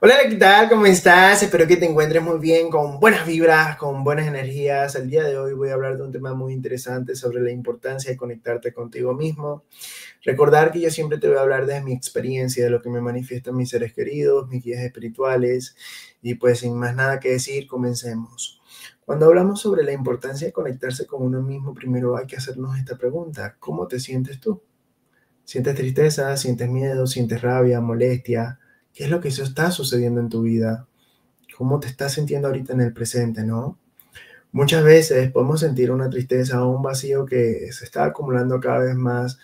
Hola, ¿qué tal? ¿Cómo estás? Espero que te encuentres muy bien, con buenas vibras, con buenas energías. El día de hoy voy a hablar de un tema muy interesante sobre la importancia de conectarte contigo mismo. Recordar que yo siempre te voy a hablar de mi experiencia, de lo que me manifiestan mis seres queridos, mis guías espirituales. Y pues sin más nada que decir, comencemos. Cuando hablamos sobre la importancia de conectarse con uno mismo, primero hay que hacernos esta pregunta: ¿cómo te sientes tú? ¿Sientes tristeza? ¿Sientes miedo? ¿Sientes rabia? ¿Molestia? ¿Qué es lo que eso está sucediendo en tu vida? ¿Cómo te estás sintiendo ahorita en el presente, no? Muchas veces podemos sentir una tristeza o un vacío que se está acumulando cada vez más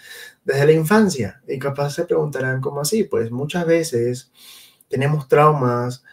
desde la infancia. Y capaz se preguntarán, ¿cómo así? Pues muchas veces tenemos traumas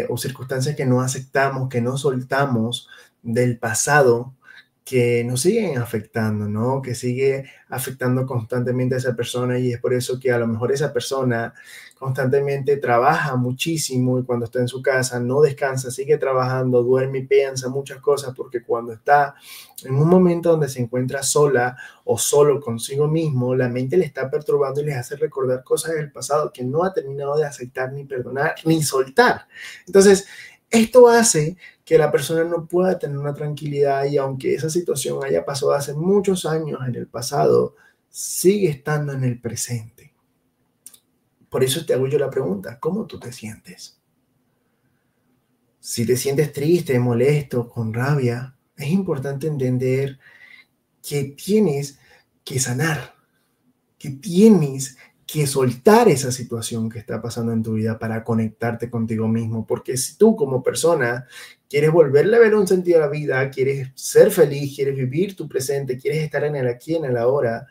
o circunstancias que no aceptamos, que no soltamos del pasado, que nos siguen afectando, ¿no? Que sigue afectando constantemente a esa persona, y es por eso que a lo mejor esa persona constantemente trabaja muchísimo y cuando está en su casa no descansa, sigue trabajando, duerme y piensa muchas cosas, porque cuando está en un momento donde se encuentra sola o solo consigo mismo, la mente le está perturbando y les hace recordar cosas del pasado que no ha terminado de aceptar, ni perdonar, ni soltar. Entonces, esto hace que la persona no pueda tener una tranquilidad, y aunque esa situación haya pasado hace muchos años en el pasado, sigue estando en el presente. Por eso te hago yo la pregunta: ¿cómo tú te sientes? Si te sientes triste, molesto, con rabia, es importante entender que tienes que sanar, que tienes que soltar esa situación que está pasando en tu vida para conectarte contigo mismo. Porque si tú como persona quieres volverle a ver un sentido a la vida, quieres ser feliz, quieres vivir tu presente, quieres estar en el aquí, en el ahora,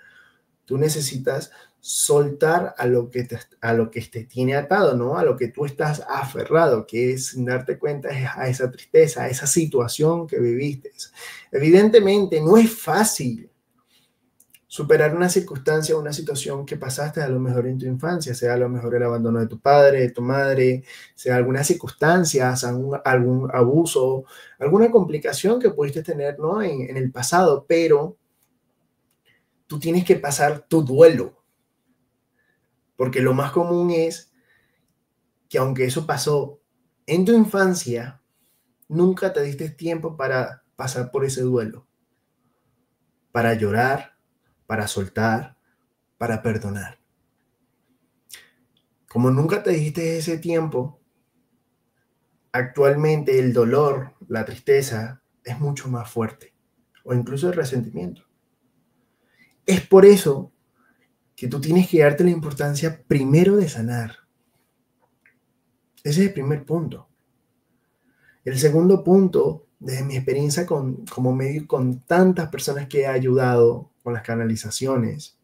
tú necesitas soltar a lo que te tiene atado, ¿no? A lo que tú estás aferrado, que es, sin darte cuenta, es a esa tristeza, a esa situación que viviste. Evidentemente no es fácil superar una circunstancia o una situación que pasaste a lo mejor en tu infancia, sea a lo mejor el abandono de tu padre, de tu madre, sea alguna circunstancia, sea algún abuso, alguna complicación que pudiste tener, ¿no? En el pasado, pero tú tienes que pasar tu duelo, porque lo más común es que aunque eso pasó en tu infancia, nunca te diste tiempo para pasar por ese duelo, para llorar, para soltar, para perdonar. Como nunca te diste ese tiempo, actualmente el dolor, la tristeza es mucho más fuerte, o incluso el resentimiento. Es por eso que tú tienes que darte la importancia primero de sanar. Ese es el primer punto. El segundo punto, desde mi experiencia como medio con tantas personas que he ayudado con las canalizaciones,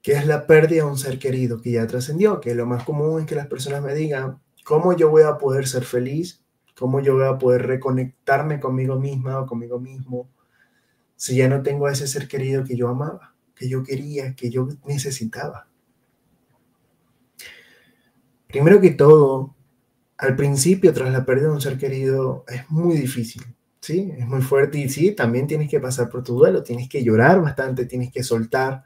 que es la pérdida de un ser querido que ya trascendió, que lo más común es que las personas me digan: ¿cómo yo voy a poder ser feliz? ¿Cómo yo voy a poder reconectarme conmigo misma o conmigo mismo si ya no tengo a ese ser querido que yo amaba, que yo quería, que yo necesitaba? Primero que todo, al principio, tras la pérdida de un ser querido, es muy difícil, ¿sí? Es muy fuerte, y sí, también tienes que pasar por tu duelo, tienes que llorar bastante, tienes que soltar,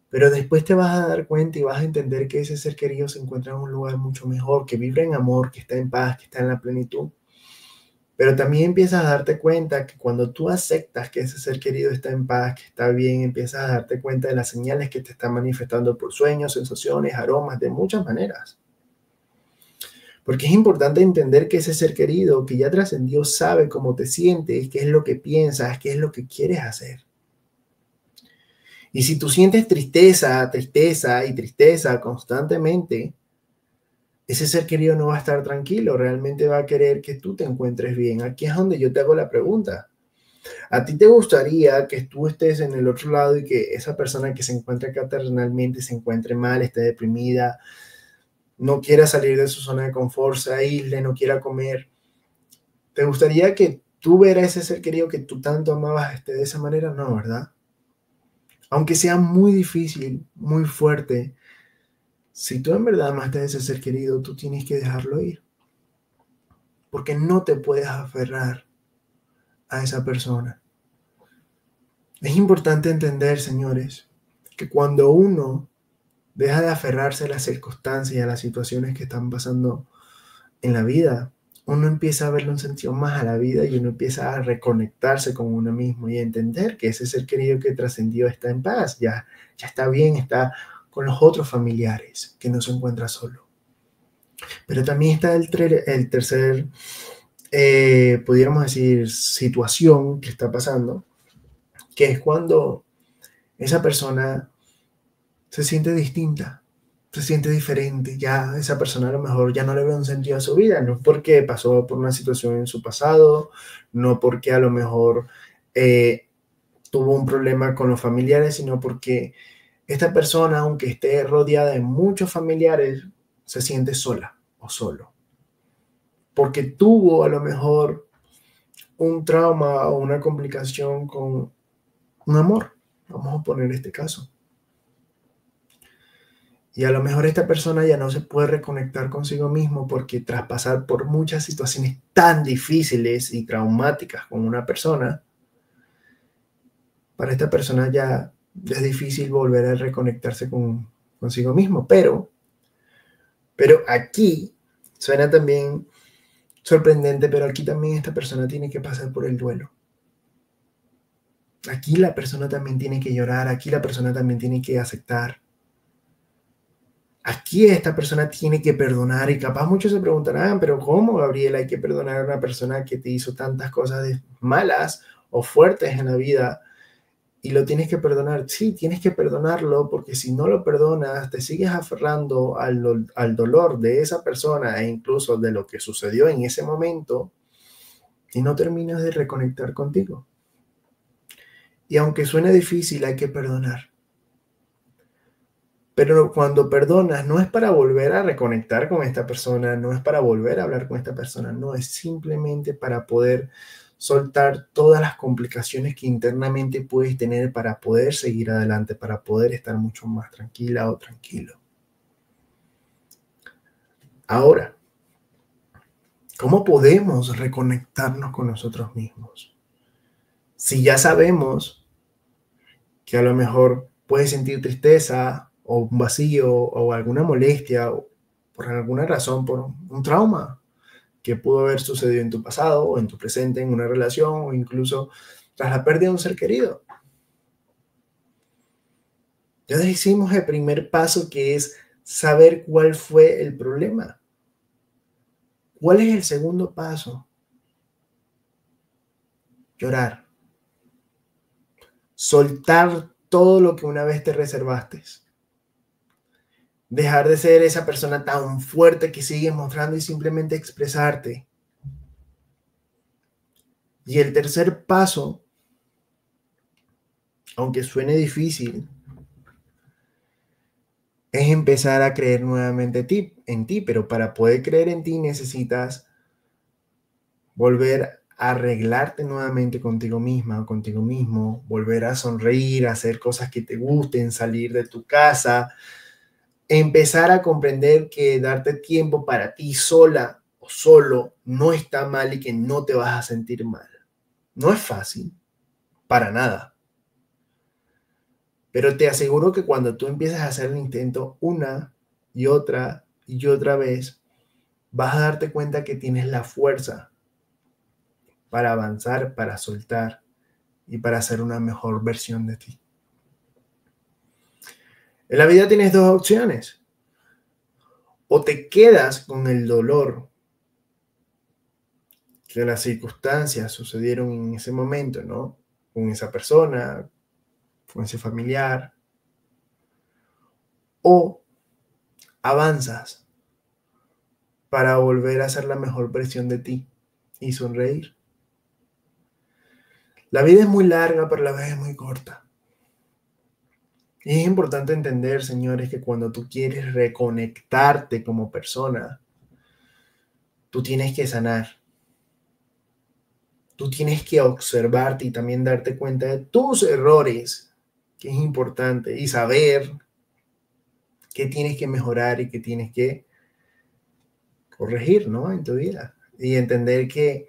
pero después te vas a dar cuenta y vas a entender que ese ser querido se encuentra en un lugar mucho mejor, que vibra en amor, que está en paz, que está en la plenitud. Pero también empiezas a darte cuenta que cuando tú aceptas que ese ser querido está en paz, que está bien, empiezas a darte cuenta de las señales que te están manifestando por sueños, sensaciones, aromas, de muchas maneras. Porque es importante entender que ese ser querido que ya trascendió sabe cómo te sientes, qué es lo que piensas, qué es lo que quieres hacer. Y si tú sientes tristeza, tristeza y tristeza constantemente, ese ser querido no va a estar tranquilo, realmente va a querer que tú te encuentres bien. Aquí es donde yo te hago la pregunta: ¿a ti te gustaría que tú estés en el otro lado y que esa persona que se encuentra acá terrenalmente se encuentre mal, esté deprimida, no quiera salir de su zona de confort, se aísle, no quiera comer? ¿Te gustaría que tú ver a ese ser querido que tú tanto amabas esté de esa manera? No, ¿verdad? Aunque sea muy difícil, muy fuerte, si tú en verdad amaste a ese ser querido, tú tienes que dejarlo ir, porque no te puedes aferrar a esa persona. Es importante entender, señores, que cuando uno Deja de aferrarse a las circunstancias y a las situaciones que están pasando en la vida. Uno empieza a verle un sentido más a la vida y uno empieza a reconectarse con uno mismo y a entender que ese ser querido que trascendió está en paz, ya está bien, está con los otros familiares, que no se encuentra solo. Pero también está el tercer, pudiéramos decir, situación que está pasando, que es cuando esa persona se siente distinta, se siente diferente, ya esa persona a lo mejor ya no le ve un sentido a su vida, no porque pasó por una situación en su pasado, no porque a lo mejor tuvo un problema con los familiares, sino porque esta persona, aunque esté rodeada de muchos familiares, se siente sola o solo, porque tuvo a lo mejor un trauma o una complicación con un amor, vamos a poner este caso. Y a lo mejor esta persona ya no se puede reconectar consigo mismo porque tras pasar por muchas situaciones tan difíciles y traumáticas con una persona, para esta persona ya es difícil volver a reconectarse consigo mismo. Pero aquí suena también sorprendente, pero aquí también esta persona tiene que pasar por el duelo. Aquí la persona también tiene que llorar, aquí la persona también tiene que aceptar. Aquí esta persona tiene que perdonar y capaz muchos se preguntarán, pero ¿cómo, Gabriel, hay que perdonar a una persona que te hizo tantas cosas malas o fuertes en la vida y lo tienes que perdonar? Sí, tienes que perdonarlo porque si no lo perdonas, te sigues aferrando al dolor de esa persona e incluso de lo que sucedió en ese momento y no terminas de reconectar contigo. Y aunque suene difícil, hay que perdonar. Pero cuando perdonas, no es para volver a reconectar con esta persona, no es para volver a hablar con esta persona, no, es simplemente para poder soltar todas las complicaciones que internamente puedes tener para poder seguir adelante, para poder estar mucho más tranquila o tranquilo. Ahora, ¿cómo podemos reconectarnos con nosotros mismos? Si ya sabemos que a lo mejor puedes sentir tristeza o un vacío o alguna molestia o por alguna razón, por un trauma que pudo haber sucedido en tu pasado o en tu presente, en una relación o incluso tras la pérdida de un ser querido. Ya decimos el primer paso, que es saber cuál fue el problema. ¿Cuál es el segundo paso? Llorar. Soltar todo lo que una vez te reservaste. Dejar de ser esa persona tan fuerte que sigues mostrando y simplemente expresarte. Y el tercer paso, aunque suene difícil, es empezar a creer nuevamente en ti, pero para poder creer en ti necesitas volver a arreglarte nuevamente contigo misma o contigo mismo, volver a sonreír, a hacer cosas que te gusten, salir de tu casa, empezar a comprender que darte tiempo para ti sola o solo no está mal y que no te vas a sentir mal. No es fácil, para nada. Pero te aseguro que cuando tú empiezas a hacer el intento una y otra vez, vas a darte cuenta que tienes la fuerza para avanzar, para soltar y para hacer una mejor versión de ti. En la vida tienes dos opciones. O te quedas con el dolor que las circunstancias sucedieron en ese momento, ¿no? Con esa persona, con ese familiar. O avanzas para volver a ser la mejor versión de ti y sonreír. La vida es muy larga, pero la vez es muy corta. Y es importante entender, señores, que cuando tú quieres reconectarte como persona, tú tienes que sanar. Tú tienes que observarte y también darte cuenta de tus errores, que es importante, y saber qué tienes que mejorar y qué tienes que corregir, ¿no? En tu vida. Y entender que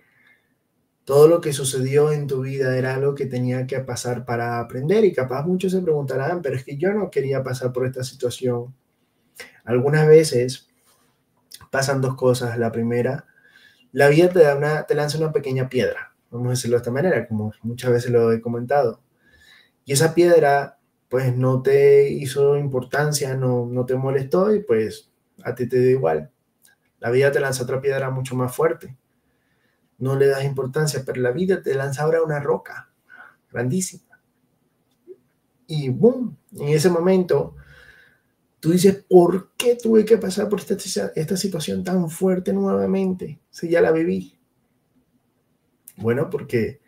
Todo lo que sucedió en tu vida era algo que tenía que pasar para aprender y capaz muchos se preguntarán, pero es que yo no quería pasar por esta situación. Algunas veces pasan dos cosas. La primera, la vida te lanza una pequeña piedra, vamos a decirlo de esta manera, como muchas veces lo he comentado. Y esa piedra, pues no te hizo importancia, no te molestó y pues a ti te dio igual. La vida te lanza otra piedra mucho más fuerte. No le das importancia, pero la vida te lanza ahora una roca grandísima. Y boom, en ese momento tú dices, ¿por qué tuve que pasar por esta situación tan fuerte nuevamente? Si ya la viví. Bueno, porque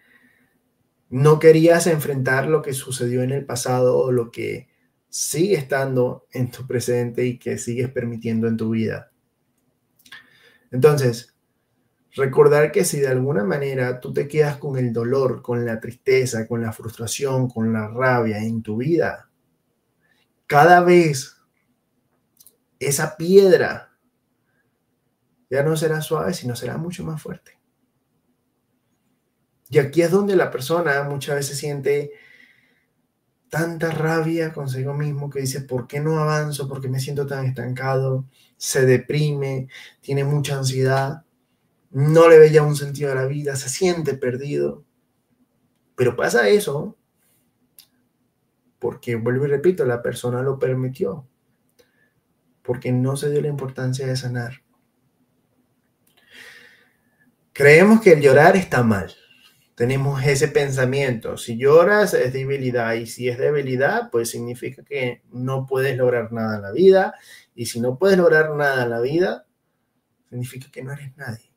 no querías enfrentar lo que sucedió en el pasado o lo que sigue estando en tu presente y que sigues permitiendo en tu vida. Entonces, recordar que si de alguna manera tú te quedas con el dolor, con la tristeza, con la frustración, con la rabia en tu vida, cada vez esa piedra ya no será suave, sino será mucho más fuerte. Y aquí es donde la persona muchas veces siente tanta rabia consigo mismo que dice, ¿por qué no avanzo? ¿Por qué me siento tan estancado? Se deprime, tiene mucha ansiedad, no le ve ya un sentido a la vida, se siente perdido. Pero pasa eso porque, vuelvo y repito, la persona lo permitió, porque no se dio la importancia de sanar. Creemos que el llorar está mal. Tenemos ese pensamiento. Si lloras es debilidad y si es debilidad, pues significa que no puedes lograr nada en la vida. Y si no puedes lograr nada en la vida, significa que no eres nadie.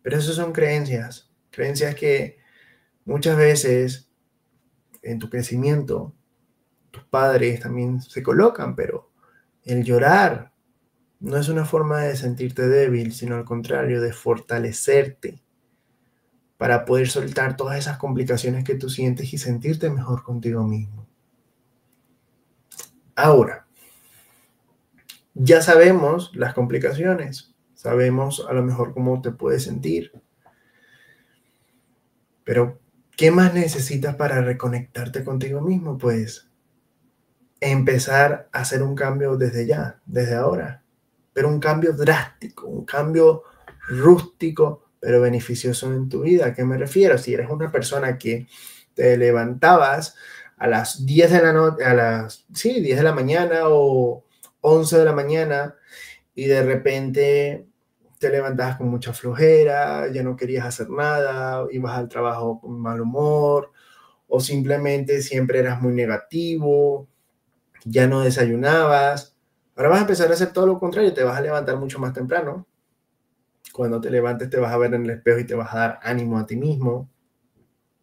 Pero eso son creencias. Creencias que muchas veces en tu crecimiento tus padres también se colocan, pero el llorar no es una forma de sentirte débil, sino al contrario, de fortalecerte para poder soltar todas esas complicaciones que tú sientes y sentirte mejor contigo mismo. Ahora, ya sabemos las complicaciones, sabemos a lo mejor cómo te puedes sentir, pero ¿qué más necesitas para reconectarte contigo mismo? Pues empezar a hacer un cambio desde ya, desde ahora, pero un cambio drástico, un cambio rústico, pero beneficioso en tu vida. ¿A qué me refiero? Si eres una persona que te levantabas a las 10 de la noche, sí, 10 de la mañana o 11 de la mañana y de repente te levantabas con mucha flojera, ya no querías hacer nada, ibas al trabajo con mal humor o simplemente siempre eras muy negativo, ya no desayunabas. Ahora vas a empezar a hacer todo lo contrario, te vas a levantar mucho más temprano. Cuando te levantes te vas a ver en el espejo y te vas a dar ánimo a ti mismo.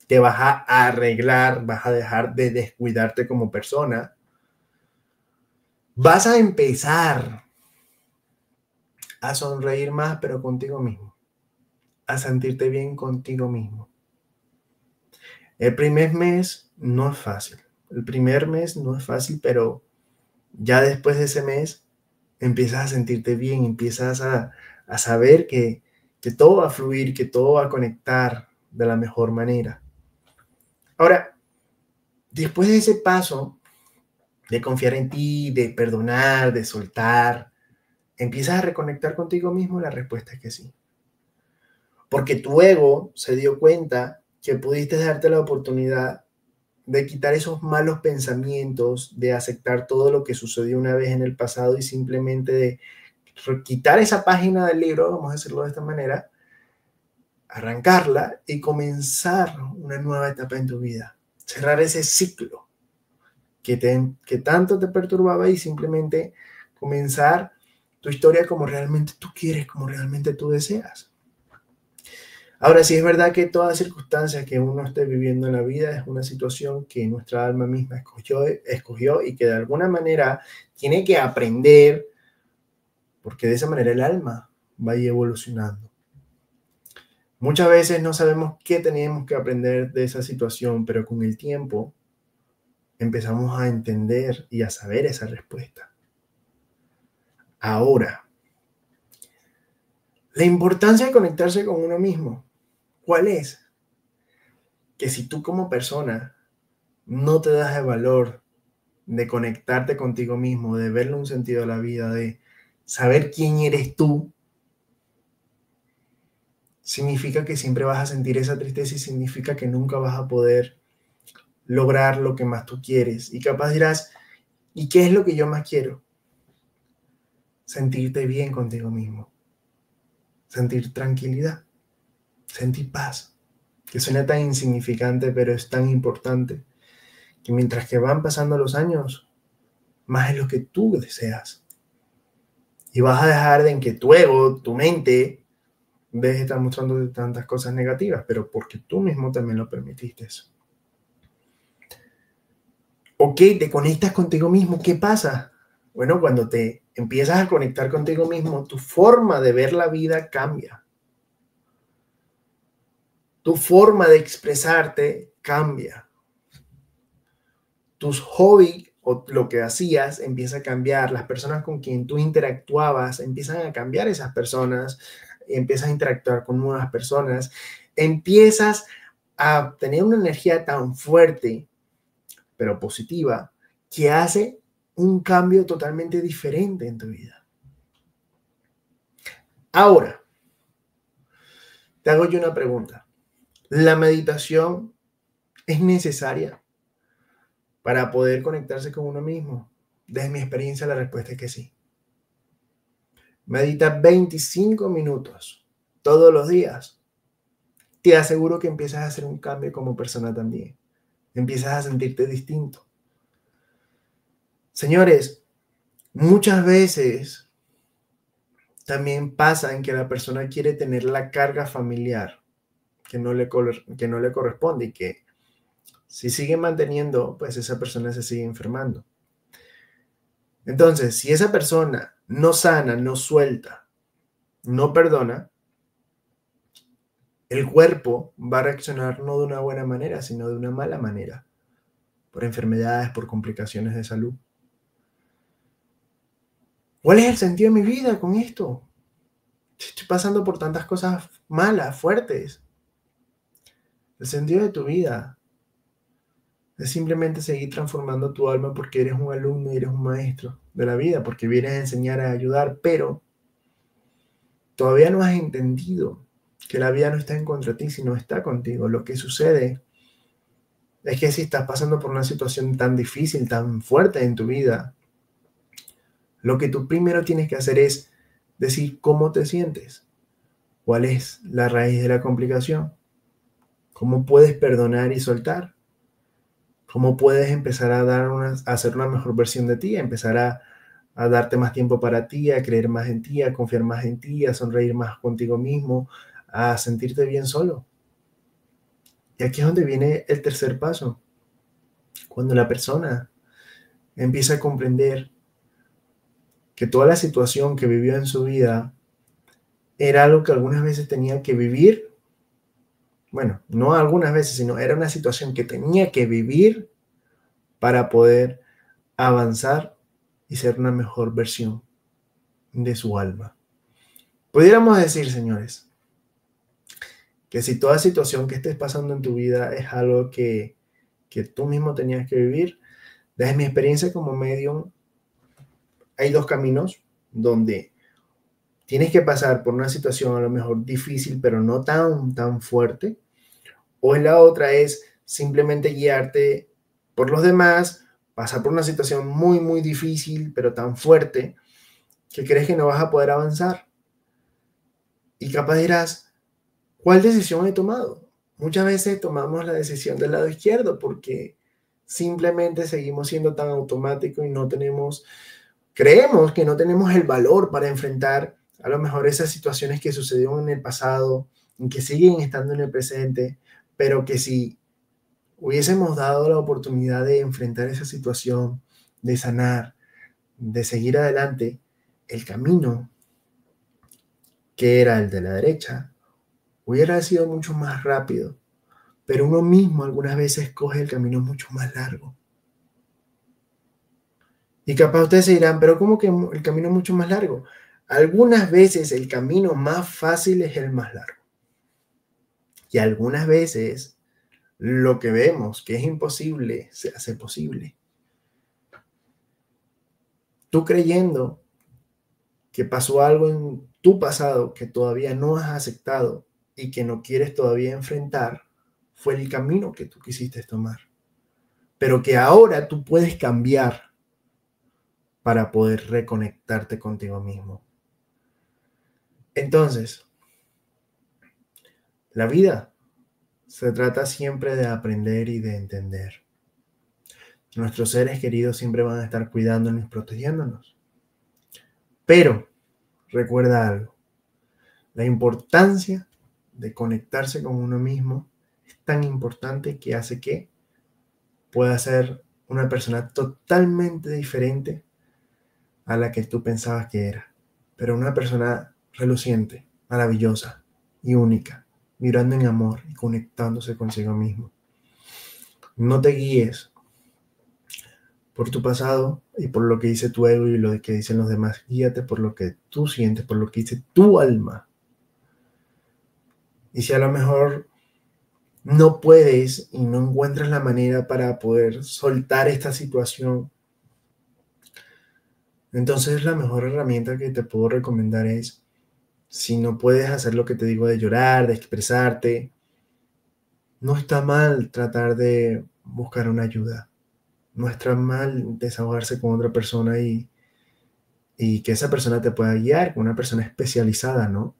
Te vas a arreglar, vas a dejar de descuidarte como persona. Vas a empezar a sonreír más, pero contigo mismo. A sentirte bien contigo mismo. El primer mes no es fácil. El primer mes no es fácil, pero ya después de ese mes empiezas a sentirte bien, empiezas a saber que todo va a fluir, que todo va a conectar de la mejor manera. Ahora, después de ese paso de confiar en ti, de perdonar, de soltar, empiezas a reconectar contigo mismo, la respuesta es que sí. Porque tu ego se dio cuenta que pudiste darte la oportunidad de quitar esos malos pensamientos, de aceptar todo lo que sucedió una vez en el pasado y simplemente de quitar esa página del libro, vamos a decirlo de esta manera, arrancarla y comenzar una nueva etapa en tu vida. Cerrar ese ciclo que tanto te perturbaba y simplemente comenzar tu historia como realmente tú quieres, como realmente tú deseas. Ahora, sí es verdad que toda circunstancia que uno esté viviendo en la vida es una situación que nuestra alma misma escogió y que de alguna manera tiene que aprender, porque de esa manera el alma va a ir evolucionando. Muchas veces no sabemos qué tenemos que aprender de esa situación, pero con el tiempo empezamos a entender y a saber esa respuesta. Ahora, La importancia de conectarse con uno mismo, ¿cuál es? Que si tú como persona no te das el valor de conectarte contigo mismo, de verle un sentido a la vida, de saber quién eres tú, significa que siempre vas a sentir esa tristeza y significa que nunca vas a poder lograr lo que más tú quieres. Y capaz dirás, ¿y qué es lo que yo más quiero? Sentirte bien contigo mismo, sentir tranquilidad, sentir paz, que suena tan insignificante, pero es tan importante, que mientras que van pasando los años, más es lo que tú deseas. Y vas a dejar de en que tu ego, tu mente, deje de estar mostrándote tantas cosas negativas, pero porque tú mismo también lo permitiste. Ok, te conectas contigo mismo, ¿qué pasa? Bueno, cuando te empiezas a conectar contigo mismo, tu forma de ver la vida cambia. Tu forma de expresarte cambia. Tus hobbies o lo que hacías empieza a cambiar. Las personas con quien tú interactuabas empiezan a cambiar esas personas. Empiezas a interactuar con nuevas personas. Empiezas a tener una energía tan fuerte, pero positiva, que hace un cambio totalmente diferente en tu vida. Ahora, te hago yo una pregunta. ¿La meditación es necesaria para poder conectarse con uno mismo? Desde mi experiencia, la respuesta es que sí. Medita 25 minutos todos los días. Te aseguro que empiezas a hacer un cambio como persona también. Empiezas a sentirte distinto. Señores, muchas veces también pasa en que la persona quiere tener la carga familiar que no le corresponde y que si sigue manteniendo, pues esa persona se sigue enfermando. Entonces, si esa persona no sana, no suelta, no perdona, el cuerpo va a reaccionar no de una buena manera, sino de una mala manera, por enfermedades, por complicaciones de salud. ¿Cuál es el sentido de mi vida con esto? Estoy pasando por tantas cosas malas, fuertes. El sentido de tu vida es simplemente seguir transformando tu alma porque eres un alumno y eres un maestro de la vida, porque vienes a enseñar, a ayudar, pero todavía no has entendido que la vida no está en contra de ti, sino está contigo. Lo que sucede es que si estás pasando por una situación tan difícil, tan fuerte en tu vida, lo que tú primero tienes que hacer es decir cómo te sientes, cuál es la raíz de la complicación, cómo puedes perdonar y soltar, cómo puedes empezar a hacer una mejor versión de ti, a empezar a darte más tiempo para ti, a creer más en ti, a confiar más en ti, a sonreír más contigo mismo, a sentirte bien solo. Y aquí es donde viene el tercer paso. Cuando la persona empieza a comprender que toda la situación que vivió en su vida era algo que algunas veces tenía que vivir, bueno, no algunas veces, sino era una situación que tenía que vivir para poder avanzar y ser una mejor versión de su alma. Pudiéramos decir, señores, que si toda situación que estés pasando en tu vida es algo que tú mismo tenías que vivir, desde mi experiencia como medium, hay dos caminos donde tienes que pasar por una situación a lo mejor difícil, pero no tan fuerte, o en la otra es simplemente guiarte por los demás, pasar por una situación muy difícil, pero tan fuerte, que crees que no vas a poder avanzar. Y capaz dirás, ¿cuál decisión he tomado? Muchas veces tomamos la decisión del lado izquierdo porque simplemente seguimos siendo tan automáticos y creemos que no tenemos el valor para enfrentar a lo mejor esas situaciones que sucedieron en el pasado y que siguen estando en el presente, pero que si hubiésemos dado la oportunidad de enfrentar esa situación, de sanar, de seguir adelante, el camino que era el de la derecha hubiera sido mucho más rápido, pero uno mismo algunas veces coge el camino mucho más largo. Y capaz ustedes se dirán, pero ¿cómo que el camino es mucho más largo? algunas veces el camino más fácil es el más largo. Y algunas veces lo que vemos que es imposible se hace posible. Tú creyendo que pasó algo en tu pasado que todavía no has aceptado y que no quieres todavía enfrentar, fue el camino que tú quisiste tomar. Pero que ahora tú puedes cambiar para poder reconectarte contigo mismo. Entonces, la vida se trata siempre de aprender y de entender. Nuestros seres queridos siempre van a estar cuidándonos y protegiéndonos. Pero recuerda algo, la importancia de conectarse con uno mismo es tan importante que hace que pueda ser una persona totalmente diferente a la que tú pensabas que era. Pero una persona reluciente, maravillosa y única, vibrando en amor y conectándose consigo mismo. No te guíes por tu pasado y por lo que dice tu ego y lo que dicen los demás. Guíate por lo que tú sientes, por lo que dice tu alma. Y si a lo mejor no puedes y no encuentras la manera para poder soltar esta situación, entonces la mejor herramienta que te puedo recomendar es, si no puedes hacer lo que te digo de llorar, de expresarte, no está mal tratar de buscar una ayuda. No está mal desahogarse con otra persona y que esa persona te pueda guiar, con una persona especializada, ¿no?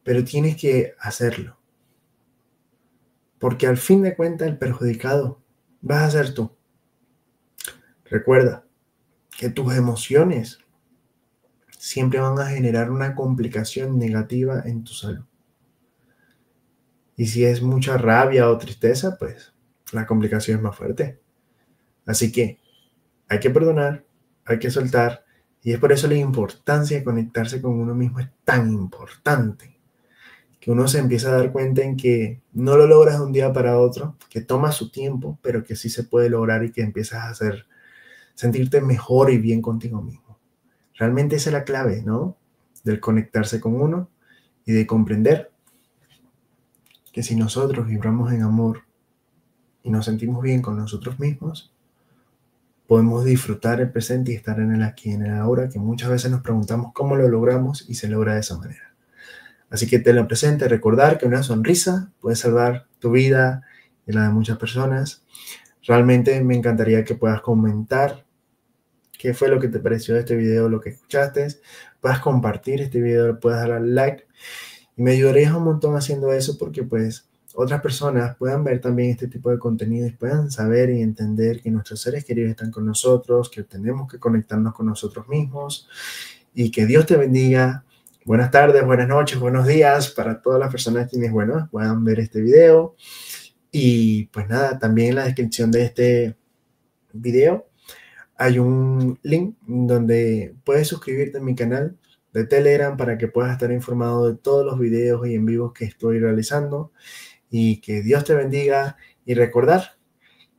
Pero tienes que hacerlo. Porque al fin de cuentas el perjudicado vas a ser tú. Recuerda que tus emociones siempre van a generar una complicación negativa en tu salud. Y si es mucha rabia o tristeza, pues la complicación es más fuerte. Así que hay que perdonar, hay que soltar, y es por eso la importancia de conectarse con uno mismo es tan importante. Que uno se empieza a dar cuenta en que no lo logras de un día para otro, que toma su tiempo, pero que sí se puede lograr y que empiezas a sentirte mejor y bien contigo mismo. Realmente esa es la clave, ¿no? Del conectarse con uno y de comprender que si nosotros vibramos en amor y nos sentimos bien con nosotros mismos, podemos disfrutar el presente y estar en el aquí y en el ahora, que muchas veces nos preguntamos cómo lo logramos y se logra de esa manera. Así que tenlo presente, recordar que una sonrisa puede salvar tu vida y la de muchas personas. Realmente me encantaría que puedas comentar qué fue lo que te pareció de este video, lo que escuchaste. Puedas compartir este video, puedas dar al like. Y me ayudarías un montón haciendo eso porque pues otras personas puedan ver también este tipo de contenido y puedan saber y entender que nuestros seres queridos están con nosotros, que tenemos que conectarnos con nosotros mismos y que Dios te bendiga. Buenas tardes, buenas noches, buenos días para todas las personas quienes, bueno, puedan ver este video. Y pues nada, también en la descripción de este video hay un link donde puedes suscribirte a mi canal de Telegram para que puedas estar informado de todos los videos y en vivos que estoy realizando. Y que Dios te bendiga y recordar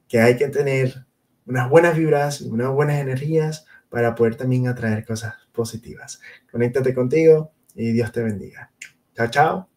que hay que tener unas buenas vibras y unas buenas energías para poder también atraer cosas positivas. Conéctate contigo y Dios te bendiga. Chao, chao.